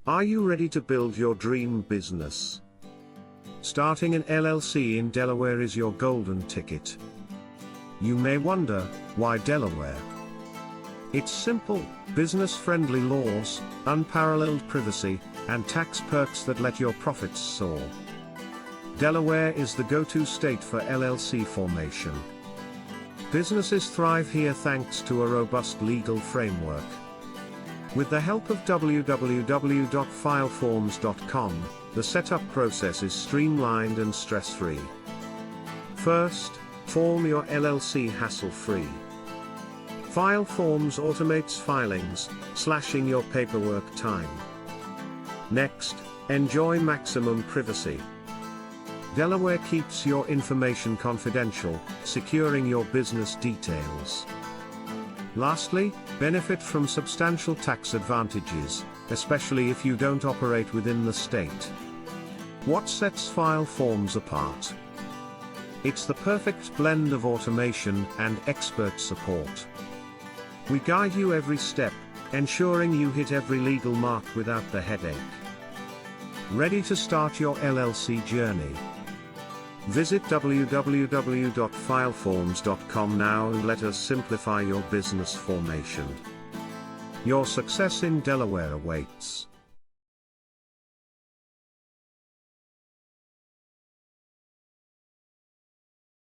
Are you ready to build your dream business? Starting an LLC in Delaware is your golden ticket. You may wonder, why Delaware? It's simple: business-friendly laws, unparalleled privacy, and tax perks that let your profits soar. Delaware is the go-to state for LLC formation. Businesses thrive here thanks to a robust legal framework. With the help of www.fileforms.com, the setup process is streamlined and stress-free. First, form your LLC hassle-free. FileForms automates filings, slashing your paperwork time. Next, enjoy maximum privacy. Delaware keeps your information confidential, securing your business details. Lastly, benefit from substantial tax advantages, especially if you don't operate within the state. What sets FileForms apart? It's the perfect blend of automation and expert support. We guide you every step, ensuring you hit every legal mark without the headache. Ready to start your LLC journey? Visit www.fileforms.com now and let us simplify your business formation. Your success in Delaware awaits.